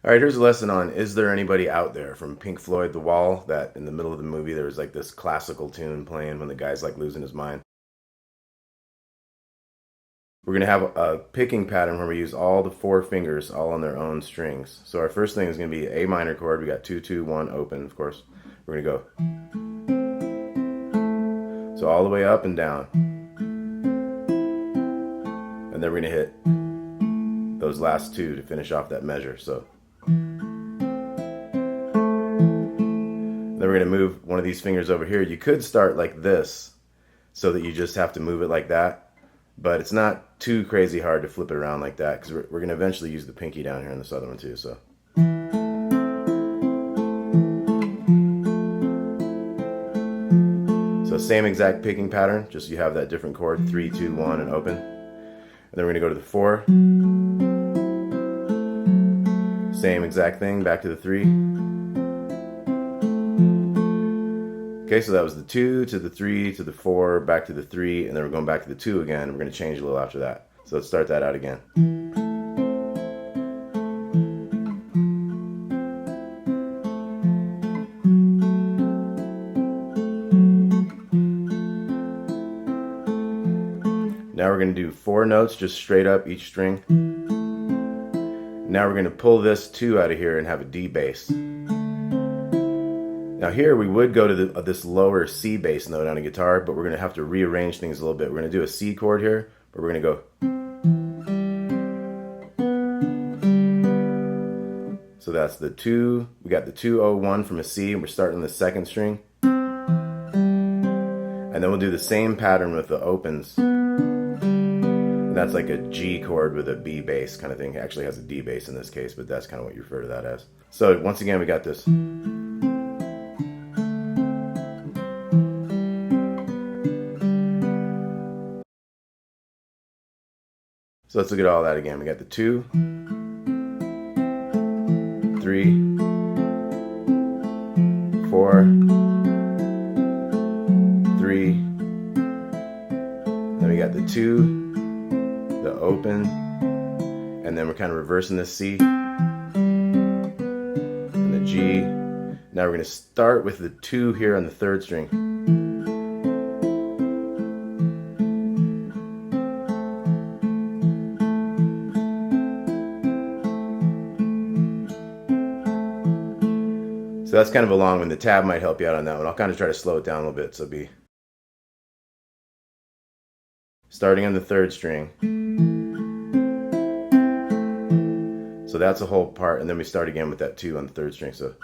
All right, here's a lesson on Is There Anybody Out There from Pink Floyd The Wall, that in the middle of the movie there was like this classical tune playing when the guy's like losing his mind. We're going to have a picking pattern where we use all the four fingers all on their own strings. So our first thing is going to be A minor chord. We got 2, 2, 1 open, of course. We're going to go. So all the way up and down. And then we're going to hit those last two to finish off that measure. So then we're going to move one of these fingers over here. You could start like this so that you just have to move it like that, but it's not too crazy hard to flip it around like that because we're going to eventually use the pinky down here in this other one too. So same exact picking pattern, just you have that different chord, 3, 2, 1 and open. And then we're going to go to the 4. Same exact thing, back to the 3. Okay, so that was the 2 to the 3 to the 4, back to the 3, and then we're going back to the 2 again. We're going to change a little after that. So let's start that out again. Now we're going to do 4 notes just straight up each string. Now we're going to pull this 2 out of here and have a D bass. Now here we would go to this lower C bass note on a guitar, but we're going to have to rearrange things a little bit. We're going to do a C chord here, but we're going to go. So that's the 2. We got the 201 from a C, and we're starting the second string. And then we'll do the same pattern with the opens. And that's like a G chord with a B bass kind of thing. It actually has a D bass in this case, but that's kind of what you refer to that as. So once again, we got this. So let's look at all that again. We got the 2, 3, 4, 3. Then we got the 2, the open, and then we're kind of reversing this C and the G. Now we're going to start with the 2 here on the 3rd string. So that's kind of a long one. The tab might help you out on that one. I'll kind of try to slow it down a little bit. So be starting on the 3rd string. So that's a whole part, and then we start again with that 2 on the 3rd string. So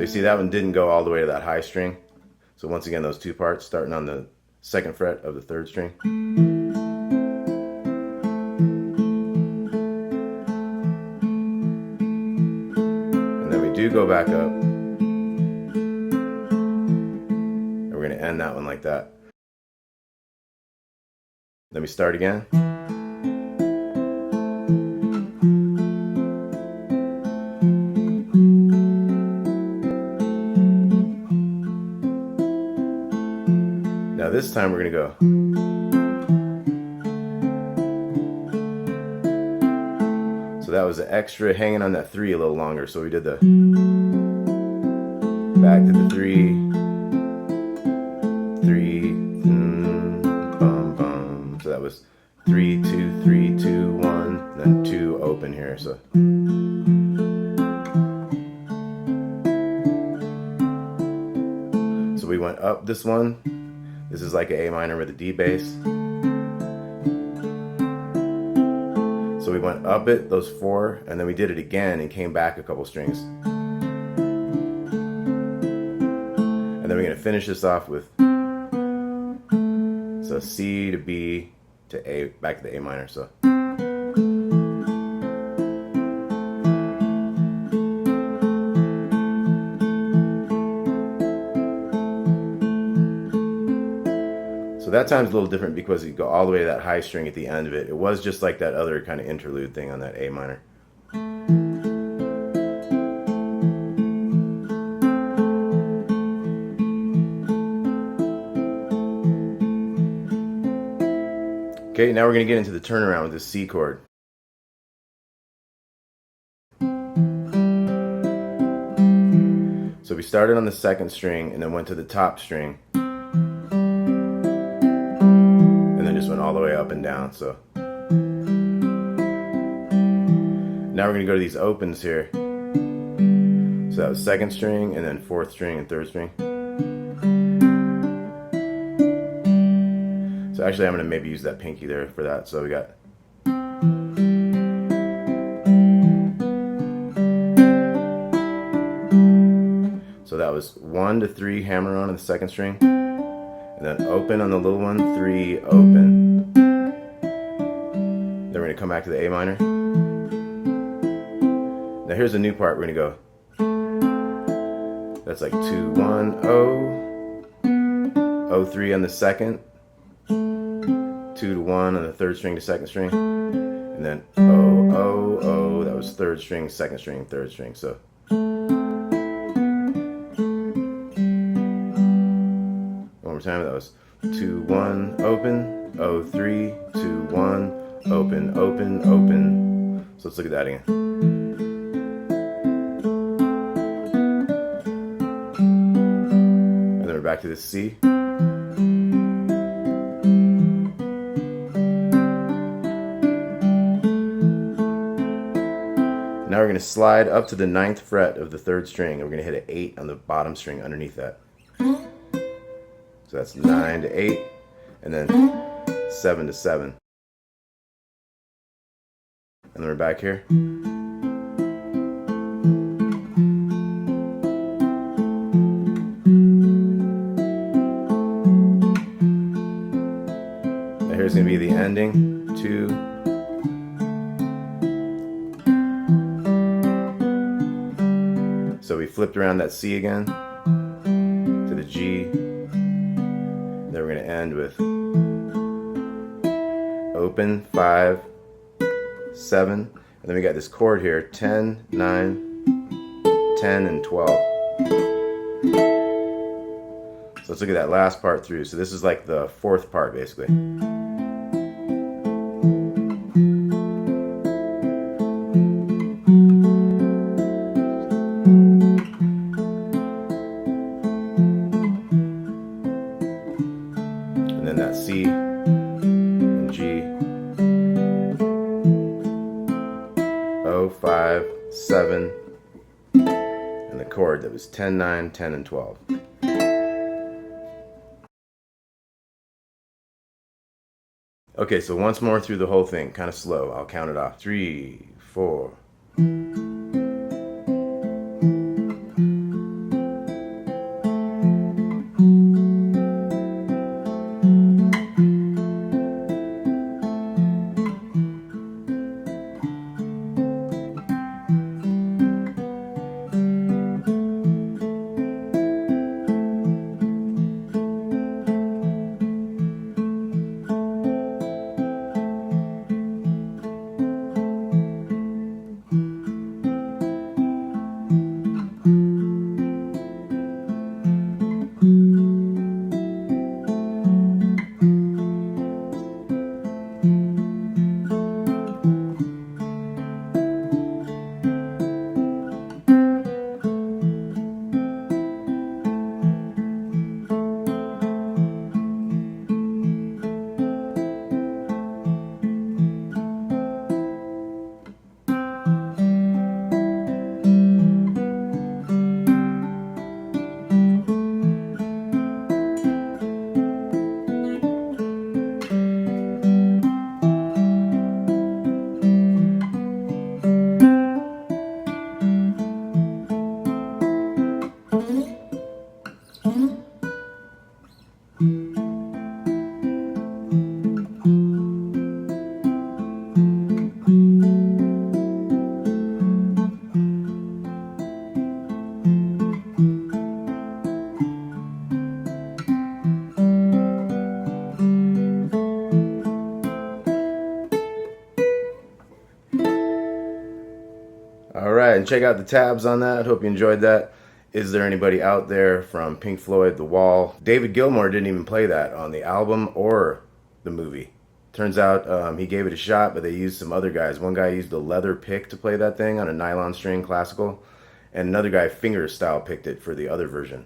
you see that one didn't go all the way to that high string. So once again, those 2 parts starting on the 2nd fret of the 3rd string. Do go back up, and we're going to end that one like that. Then we start again. Now this time we're gonna go. So that was the extra hanging on that 3 a little longer. So we did the back to the 3, 3, bum bum. So that was 3 2 3 2 1, then 2 open here. So we went up this one. This is like an A minor with a D bass. So we went up it, those 4, and then we did it again and came back a couple strings. And then we're going to finish this off with, so C to B to A, back to the A minor. So that time's a little different because you go all the way to that high string at the end of it. It was just like that other kind of interlude thing on that A minor. Okay, now we're going to get into the turnaround with this C chord. So we started on the 2nd string and then went to the top string. Went all the way up and down. So now we're going to go to these opens here. So that was 2nd string and then 4th string and 3rd string. So actually I'm going to maybe use that pinky there for that. So we got so that was 1 to 3 hammer on the 2nd string. And then open on the little one, 3, open. Then we're going to come back to the A minor. Now here's the new part. We're going to go, that's like 2, 1, O, O, 3 on the 2nd, 2 to 1 on the 3rd string to 2nd string, and then O, O, O, that was 3rd string, 2nd string, 3rd string. So time that was 2 1 open, O 3 2 1 open, open, open. So let's look at that again. And then we're back to this C. Now we're going to slide up to the 9th fret of the 3rd string, and we're going to hit an 8 on the bottom string underneath that. So that's 9 to 8, and then 7 to 7. And then we're back here. Now here's going to be the ending, 2. So we flipped around that C again to the G. Then we're going to end with open, 5, 7, and then we got this chord here, 10, 9, 10, and 12. So let's look at that last part through. So this is like the 4th part, basically. And then that C and G, O, 5, 7, and the chord that was 10, 9, 10, and 12. Okay, so once more through the whole thing, kind of slow. I'll count it off. 3, 4. and check out the tabs on that. Hope you enjoyed that. Is there anybody out there from Pink Floyd The Wall? David Gilmour didn't even play that on the album or the movie. Turns out he gave it a shot, but they used some other guys. One guy used a leather pick to play that thing on a nylon string classical, and another guy finger style picked it for the other version.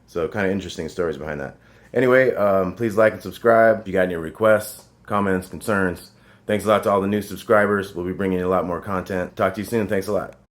So kind of interesting stories behind that. Anyway, please like and subscribe. If you got any requests, comments, concerns, thanks a lot to all the new subscribers. We'll be bringing you a lot more content. Talk to you soon. Thanks a lot.